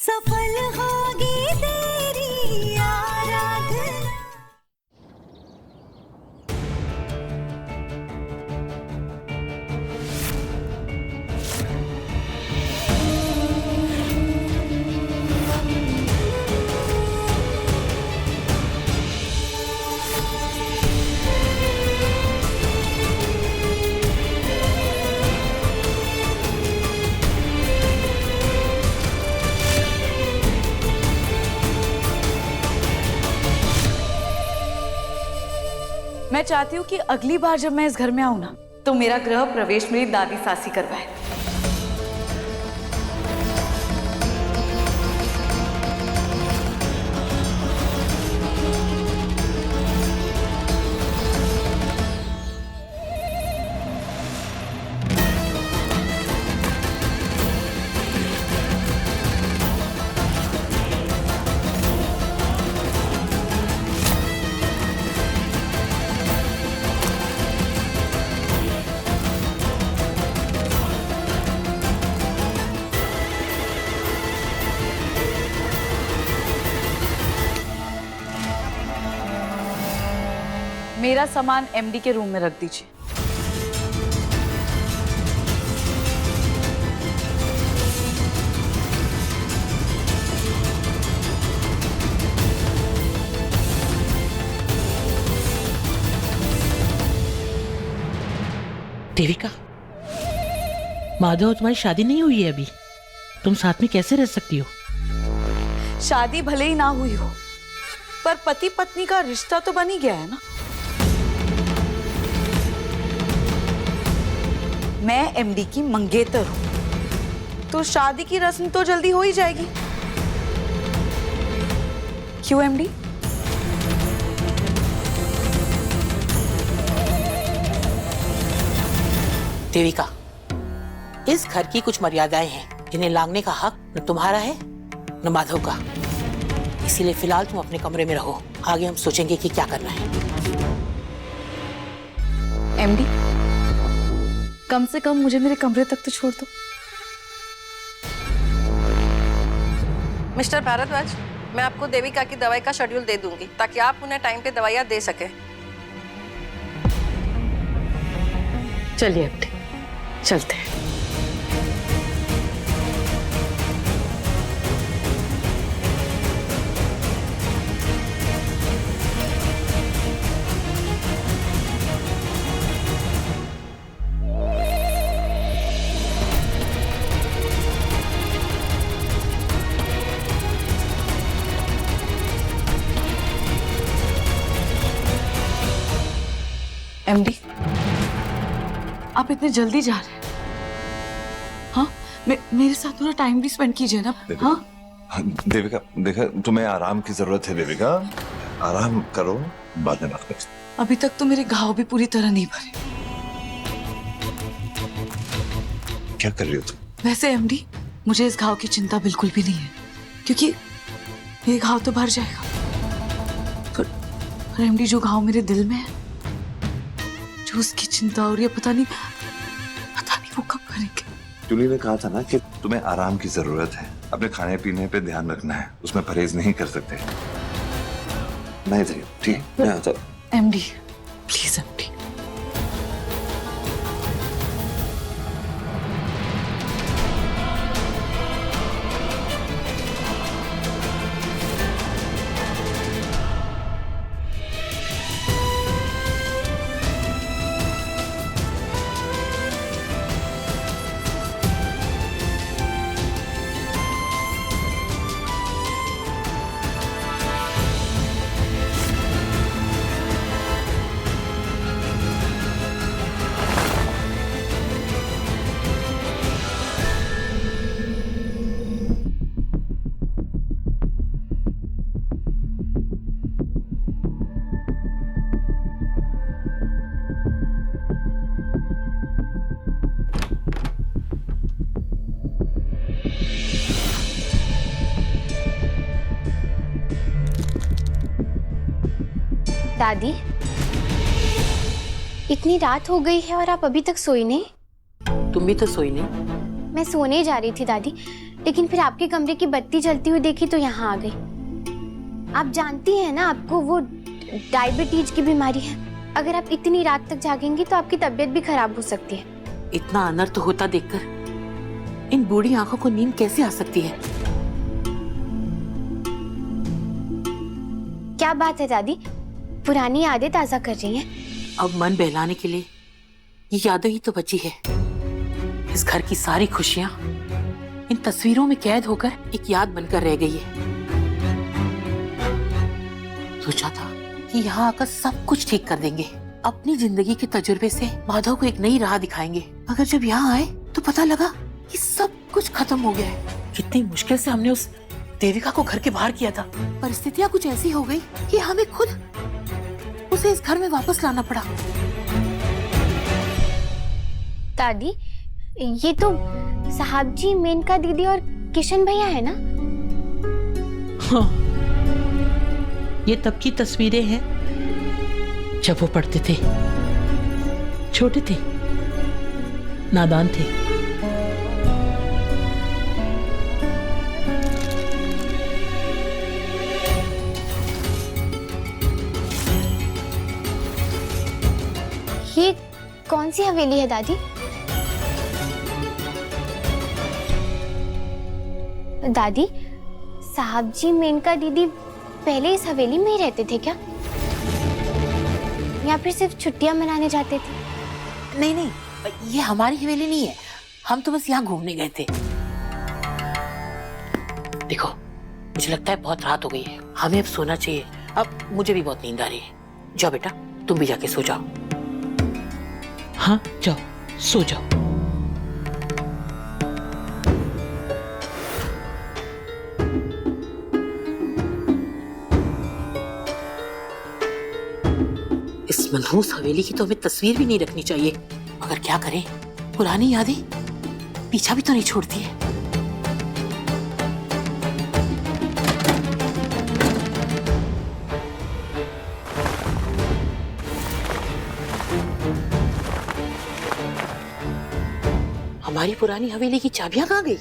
सफल होगी तेरी आराधना। मैं चाहती हूँ कि अगली बार जब मैं इस घर में आऊँ ना, तो मेरा गृह प्रवेश मेरी दादी सासी करवाए। मेरा सामान एमडी के रूम में रख दीजिए। देविका, माधव तुम्हारी शादी नहीं हुई है अभी, तुम साथ में कैसे रह सकती हो? शादी भले ही ना हुई हो, पर पति पत्नी का रिश्ता तो बन ही गया है ना। मैं एमडी की मंगेतर हूं, तो शादी की रस्म तो जल्दी हो ही जाएगी। क्यों एमडी? देविका, इस घर की कुछ मर्यादाएं हैं जिन्हें लांघने का हक न तुम्हारा है न माधव का। इसीलिए फिलहाल तुम अपने कमरे में रहो, आगे हम सोचेंगे कि क्या करना है। एमडी, कम से कम मुझे मेरे कमरे तक तो छोड़ दो। मिस्टर भारद्वाज, मैं आपको देविका की दवाई का शेड्यूल दे दूंगी ताकि आप उन्हें टाइम पे दवाइयाँ दे सके। चलिए एमडी, चलते हैं। एमडी, आप इतने जल्दी जा रहे हैं? हाँ, मेरे साथ थोड़ा टाइम भी स्पेंड कीजिए ना। हाँ देविका, देखा तुम्हें आराम की जरूरत है। देविका, आराम करो, बाद में बात करते। अभी तक तो मेरे घाव भी पूरी तरह नहीं भरे। क्या कर रही हो तुम? वैसे एमडी, मुझे इस घाव की चिंता बिल्कुल भी नहीं है, क्योंकि ये घाव तो भर जाएगा। पर एमडी, जो घाव मेरे दिल में है, जो उसकी चिंता और ये पता नहीं वो कब भरेंगे। जूली ने कहा था ना कि तुम्हें आराम की जरूरत है, अपने खाने पीने पे ध्यान रखना है, उसमें परहेज नहीं कर सकते। मैं इधर, ठीक, मैं आता हूं। MD, please MD. दादी, इतनी रात हो गई है और आप अभी तक सोई नहीं? तुम भी तो सोई नहीं। मैं सोने जा रही थी दादी, लेकिन फिर आपके कमरे की बत्ती जलती हुई देखी तो यहाँ आ गई। आप जानती हैं ना, आपको वो डायबिटीज की बीमारी है। अगर आप इतनी रात तक जागेंगी तो आपकी तबीयत भी खराब हो सकती है। इतना अनर्थ होता देखकर इन बूढ़ी आंखों को नींद कैसे आ सकती है? क्या बात है दादी, पुरानी यादें ताजा कर रही हैं। अब मन बहलाने के लिए ये यादें ही तो बची है। इस घर की सारी खुशियां इन तस्वीरों में कैद होकर एक याद बनकर रह गई है। सोचा था कि यहाँ आकर सब कुछ ठीक कर देंगे, अपनी जिंदगी के तजुर्बे से माधव को एक नई राह दिखाएंगे। मगर जब यहाँ आए तो पता लगा कि सब कुछ खत्म हो गया है। कितनी मुश्किल से हमने उस देविका को घर के बाहर किया था। परिस्थितियां कुछ ऐसी हो गई कि हमें खुद उसे इस घर में वापस लाना पड़ा। दादी, ये तो साहब जी, मेनका दीदी और किशन भैया है ना? हाँ, ये तब की तस्वीरें हैं जब वो पढ़ते थे, छोटे थे, नादान थे। ये कौन सी हवेली है दादी? दादी, साहब जी, मेनका दीदी पहले इस हवेली में ही रहते थे क्या, या फिर सिर्फ छुट्टियां मनाने जाते थे? नहीं नहीं, ये हमारी हवेली नहीं है। हम तो बस यहाँ घूमने गए थे। देखो, मुझे लगता है बहुत रात हो गई है, हमें अब सोना चाहिए। अब मुझे भी बहुत नींद आ रही है। जाओ बेटा, तुम भी जाके सो जाओ। हाँ जाओ, सो जाओ। इस मनहूस हवेली की तो हमें तस्वीर भी नहीं रखनी चाहिए, मगर क्या करें, पुरानी यादें पीछा भी तो नहीं छोड़ती है। हमारी पुरानी हवेली की चाबियां कहाँ गई?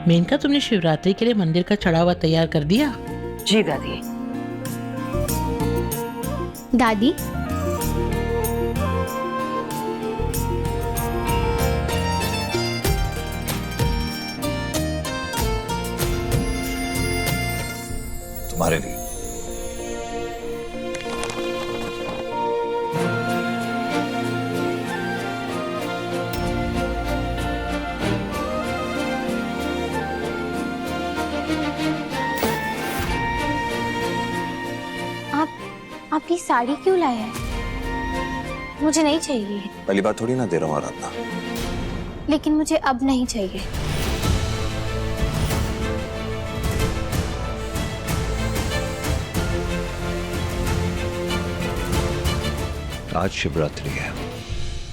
मेनका, तुमने शिवरात्रि के लिए मंदिर का चढ़ावा तैयार कर दिया? जी दादी। दादी, तुम्हारे लिए। आप ये साड़ी क्यों लाए हैं? मुझे नहीं चाहिए। पहली बार थोड़ी ना दे रहा हूँ आराधना। लेकिन मुझे अब नहीं चाहिए। आज शिवरात्रि है।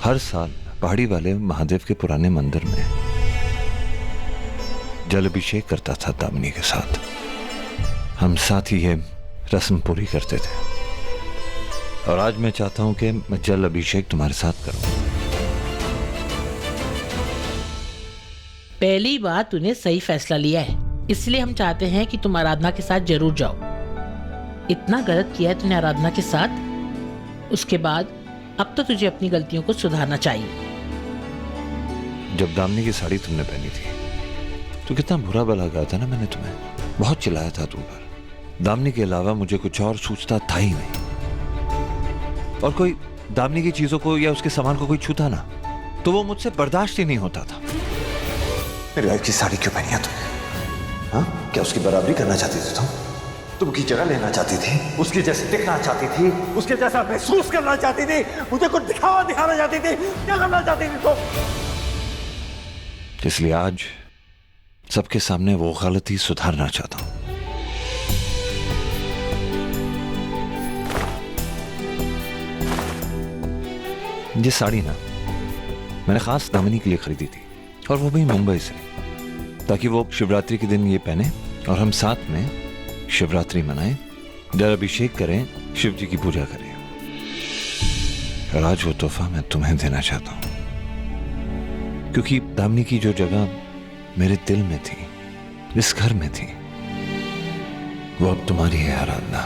हर साल पहाड़ी वाले महादेव के पुराने मंदिर में जल अभिषेक करता था दामिनी के साथ। हम साथ ही ये रस्म पूरी करते थे, और आज मैं चाहता हूं कि मैं जल अभिषेक तुम्हारे साथ करूं। पहली बार तूने सही फैसला लिया है, इसलिए हम चाहते हैं कि तुम आराधना के साथ जरूर जाओ। इतना गलत किया है तूने आराधना के साथ, उसके बाद अब तो तुझे अपनी गलतियों को सुधारना चाहिए। जब दामिनी की साड़ी तुमने पहनी थी तो कितना बुरा भला कहा था ना मैंने तुम्हें। बहुत चिल्लाया था तुम पर, दामिनी के अलावा मुझे कुछ और सूझता था ही नहीं, और कोई दामिनी की चीजों को या उसके सामान को कोई छूता ना तो वो मुझसे बर्दाश्त ही नहीं होता था। मेरी वाइफ की साड़ी क्यों पहनी है तुमने? हाँ, क्या उसकी बराबरी करना चाहती थी तुम उसकी जगह लेना चाहती थी, उसकी जैसे दिखना चाहती थी, उसके जैसा महसूस करना चाहती थी, मुझे कुछ दिखाना चाहती थी, क्या करना चाहती थी तुम? इसलिए आज सबके सामने वो गलती सुधारना चाहता हूं। ये साड़ी ना मैंने खास दामिनी के लिए खरीदी थी, और वो भी मुंबई से, ताकि वो शिवरात्रि के दिन ये पहने और हम साथ में शिवरात्रि मनाएं, जल अभिषेक करें, शिव जी की पूजा करें। और आज वो तोहफा मैं तुम्हें देना चाहता हूं, क्योंकि दामिनी की जो जगह मेरे दिल में थी, इस घर में थी, वो अब तुम्हारी है आराधना।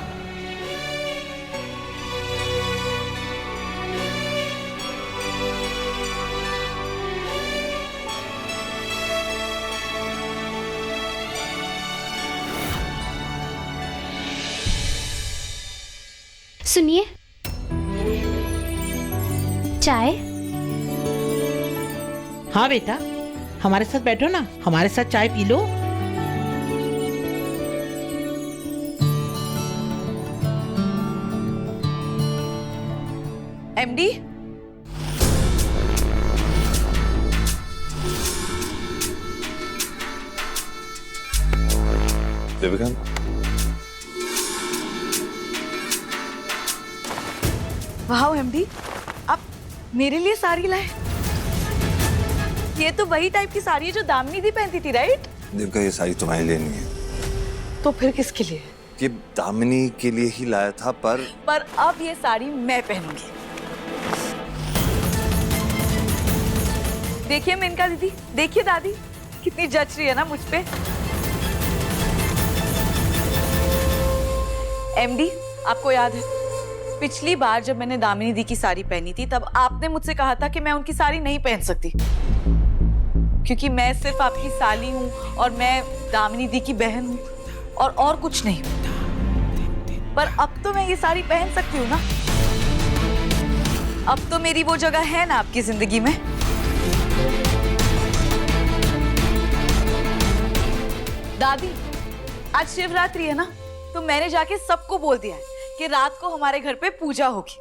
सुनिए, चाय। हाँ बेटा, हमारे साथ बैठो ना, हमारे साथ चाय पी लो। एमडी, देविका, वाह एमडी, आप मेरे लिए साड़ी लाए। ये तो वही टाइप की साड़ी है जो दामिनी दी पहनती थी, राइट? देविका, ये साड़ी तुम्हारे लिए नहीं है। तो फिर किसके लिए? ये दामिनी के लिए ही लाया था, पर अब ये साड़ी मैं पहनूंगी। देखिए मेनका दीदी, देखिए दादी कितनी जच रही है ना मुझ पे। एमडी, आपको याद है पिछली बार जब मैंने दामिनी दी की साड़ी पहनी थी, तब आपने मुझसे कहा था कि मैं उनकी साड़ी नहीं पहन सकती, क्योंकि मैं सिर्फ आपकी साली हूँ और मैं दामिनी दी की बहन हूँ और कुछ नहीं। पर अब तो मैं ये साड़ी पहन सकती हूँ ना। अब तो मेरी वो जगह है ना आपकी जिंदगी में। दादी, आज शिवरात्रि है ना, तो मैंने जाके सबको बोल दिया है कि रात को हमारे घर पे पूजा होगी।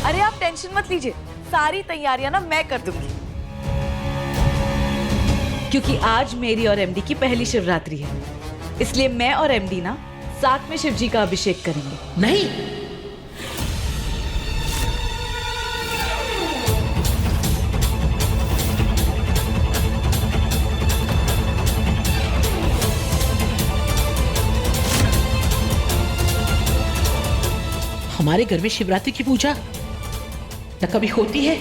अरे आप टेंशन मत लीजिए, सारी तैयारियां ना मैं कर दूंगी, क्योंकि आज मेरी और एमडी की पहली शिवरात्रि है। इसलिए मैं और एमडी ना साथ में शिव जी का अभिषेक करेंगे। नहीं, हमारे घर में शिवरात्रि की पूजा न कभी होती है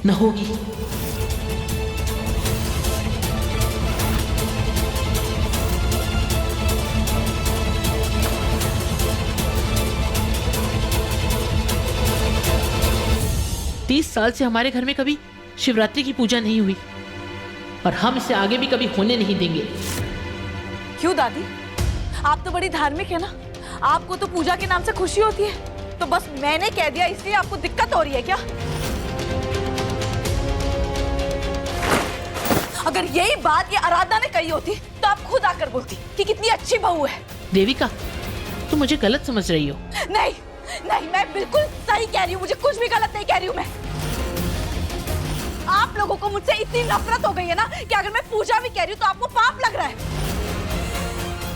न होगी। तीस साल से हमारे घर में कभी शिवरात्रि की पूजा नहीं हुई, और हम इसे आगे भी कभी होने नहीं देंगे। क्यों दादी, आप तो बड़ी धार्मिक है ना, आपको तो पूजा के नाम से खुशी होती है, तो बस मैंने कह दिया इसलिए आपको दिक्कत हो रही है क्या? अगर यही बात ये आराधना ने कही होती तो आप खुद आकर बोलती कि कितनी अच्छी बहू है। देविका, तुम मुझे गलत समझ रही हो। नहीं नहीं, मैं बिल्कुल सही कह रही हूँ, मुझे कुछ भी गलत नहीं कह रही हूँ मैं। आप लोगों को मुझसे इतनी नफरत हो गई है ना कि अगर मैं पूजा भी कह रही हूँ तो आपको पाप लग रहा है।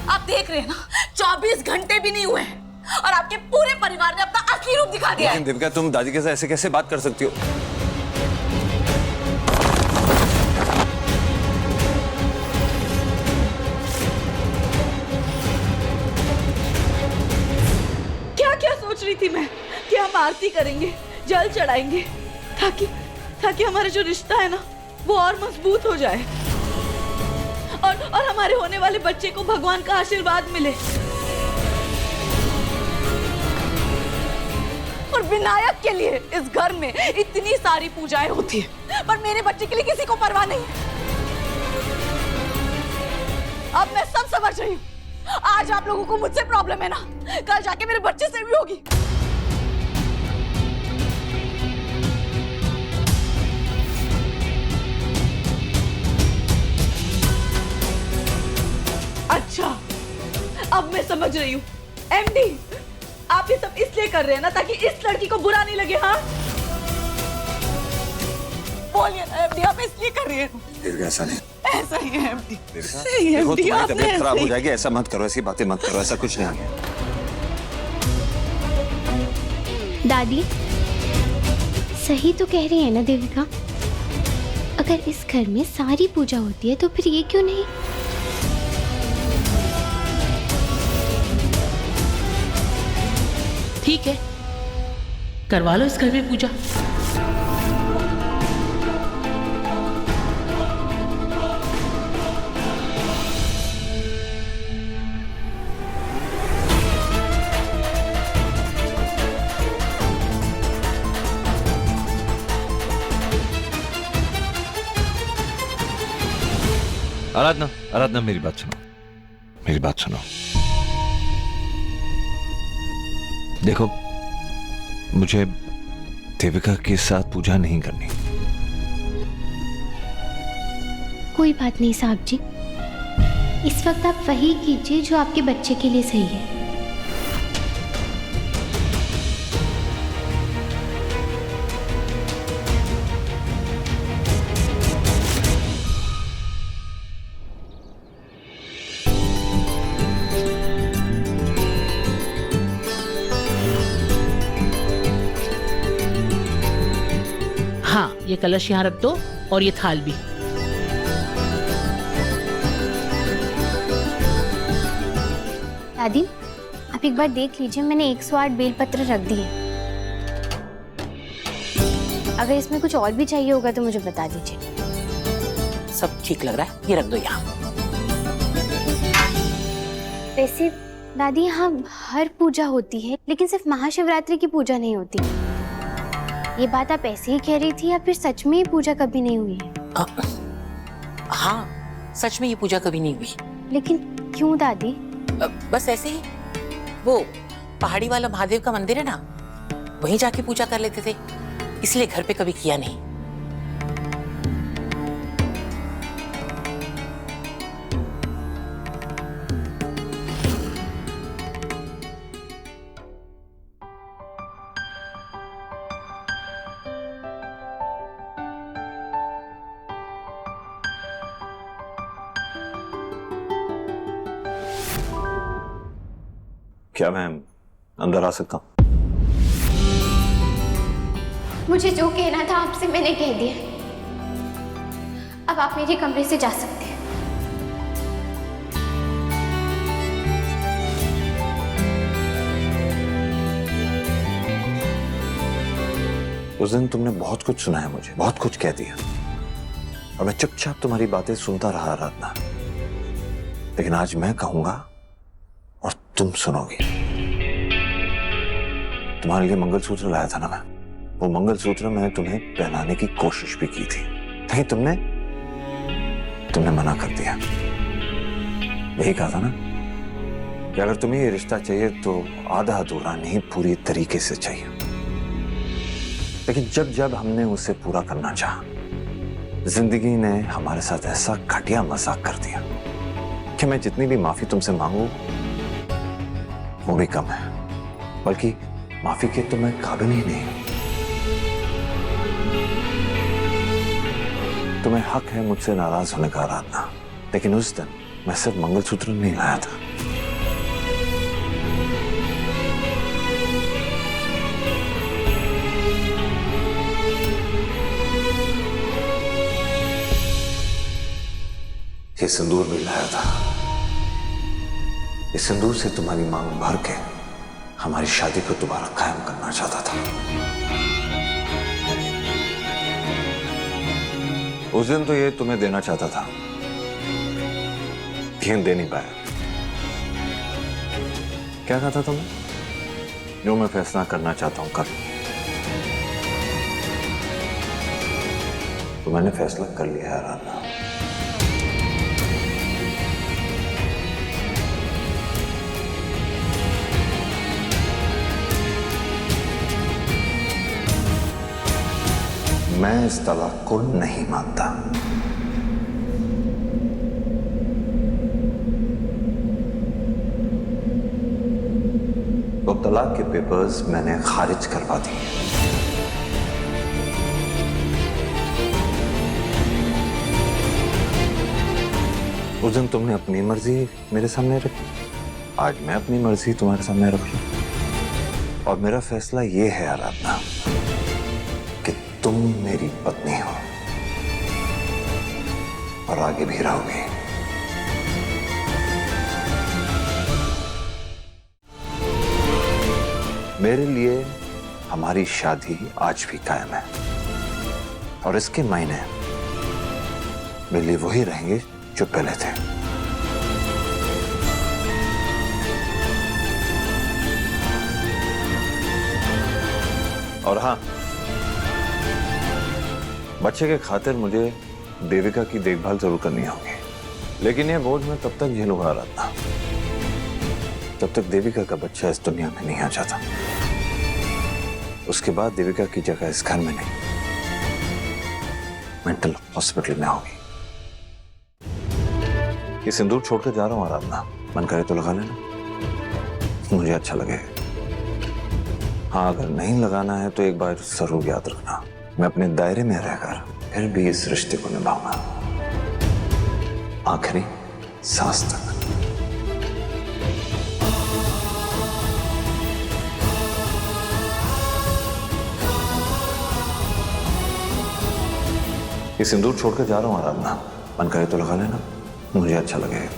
आप देख रहे हैं ना, 24 घंटे भी नहीं हुए हैं और आपके पूरे परिवार ने अपना असली रूप दिखा दिया है। देविका, तुम दादी के साथ ऐसे कैसे बात कर सकती हो? क्या क्या सोच रही थी मैं कि हम आरती करेंगे, जल चढ़ाएंगे, ताकि हमारा जो रिश्ता है ना वो और मजबूत हो जाए और हमारे होने वाले बच्चे को भगवान का आशीर्वाद मिले। और विनायक के लिए इस घर में इतनी सारी पूजाएं होती है, पर मेरे बच्चे के लिए किसी को परवाह नहीं है। अब मैं सब समझ रही हूँ। आज आप लोगों को मुझसे प्रॉब्लम है ना, कल जाके मेरे बच्चे से भी होगी। अच्छा, अब मैं समझ रही हूँ। एमडी, आप ये सब इसलिए कर रहे हैं ना ताकि इस लड़की को बुरा नहीं लगे, हाँ? बोलिए ना एमडी, आप इसलिए कर रही हैं? ऐसा नहीं, ऐसा ही है एमडी। देखो तुम्हारी तबीयत खराब हो जाएगी, ऐसा मत करो, ऐसी बातें मत करो, ऐसा कुछ नहीं है। दादी सही तो कह रही है ना देविका, अगर इस घर में सारी पूजा होती है तो फिर ये क्यों नहीं? ठीक है, करवा लो इस घर में पूजा। आराधना, आराधना मेरी बात सुनो, मेरी बात सुनो। देखो, मुझे देविका के साथ पूजा नहीं करनी। कोई बात नहीं साहब जी, इस वक्त आप वही कीजिए जो आपके बच्चे के लिए सही है। हाँ, ये कलश यहाँ रख दो और ये थाल भी। दादी आप एक बार देख लीजिए, मैंने 108 बेलपत्र रख दिए। अगर इसमें कुछ और भी चाहिए होगा तो मुझे बता दीजिए। सब ठीक लग रहा है, ये रख दो यहाँ। वैसे दादी यहाँ हर पूजा होती है, लेकिन सिर्फ महाशिवरात्रि की पूजा नहीं होती। ये बात आप ऐसे ही कह रही थी या फिर सच में ये पूजा कभी नहीं हुई है? हाँ, सच में ये पूजा कभी नहीं हुई। लेकिन क्यों दादी? बस ऐसे ही। वो पहाड़ी वाला महादेव का मंदिर है ना, वहीं जाके पूजा कर लेते थे, इसलिए घर पे कभी किया नहीं। क्या मैं अंदर आ सकता हूँ? मुझे जो कहना था आपसे मैंने कह दिया। अब आप मेरे कमरे से जा सकते हैं। उस दिन तुमने बहुत कुछ सुनाया मुझे, बहुत कुछ कह दिया, और मैं चुपचाप तुम्हारी बातें सुनता रहा आराधना। लेकिन आज मैं कहूंगा और तुम सुनोगी। तुम्हारे लिए मंगलसूत्र लाया था ना मैं, वो मंगलसूत्र मैंने तुम्हें पहनाने की कोशिश भी की थी, लेकिन तुमने मना कर दिया। यही कहा था ना कि अगर तुम्हें ये रिश्ता चाहिए तो आधा अधूरा नहीं, पूरी तरीके से चाहिए। लेकिन जब जब हमने उसे पूरा करना चाहा, जिंदगी ने हमारे साथ ऐसा घटिया मजाक कर दिया कि मैं जितनी भी माफी तुमसे मांगू वो भी कम है, बल्कि माफी के तो मैं काबिल ही नहीं हूं। तुम्हें हक है मुझसे नाराज होने का आराधना, लेकिन उस दिन मैं सिर्फ मंगलसूत्र नहीं लाया था। ये सिंदूर भी लाया था। इस सिंदूर से तुम्हारी मांग भर के हमारी शादी को दोबारा कायम करना चाहता था। उस दिन तो ये तुम्हें देना चाहता था, लेकिन दे नहीं पाया। क्या कहा था तुमने? जो मैं फैसला करना चाहता हूं कर। तो मैंने फैसला कर लिया है आराधना। मैं इस तलाक को नहीं मानता। तो तलाक के पेपर्स मैंने खारिज करवा दिए। उस दिन तुमने अपनी मर्जी मेरे सामने रखी, आज मैं अपनी मर्जी तुम्हारे सामने रख लूं। और मेरा फैसला ये है आराधना कि तुम मेरी पत्नी हो और आगे भी रहोगी। मेरे लिए हमारी शादी आज भी कायम है और इसके मायने मेरे लिए वही रहेंगे जो पहले थे। और हाँ, बच्चे के खातिर मुझे देविका की देखभाल जरूर करनी होगी, लेकिन यह बोझ मैं तब तक झेलूंगा आराधना जब तक देविका का बच्चा इस दुनिया में नहीं आ जाता। उसके बाद देविका की जगह इस घर में नहीं, मेंटल हॉस्पिटल में होगी। ये सिंदूर छोड़कर जा रहा हूं आराधना, मन करे तो लगा लेना, मुझे अच्छा लगे। हाँ, अगर नहीं लगाना है तो एक बार जरूर याद रखना, मैं अपने दायरे में रहकर फिर भी इस रिश्ते को निभाऊंगा आखिरी सांस तक। ये सिंदूर छोड़कर जा रहा हूं आराधना, मन करे तो लगा लेना, मुझे अच्छा लगे।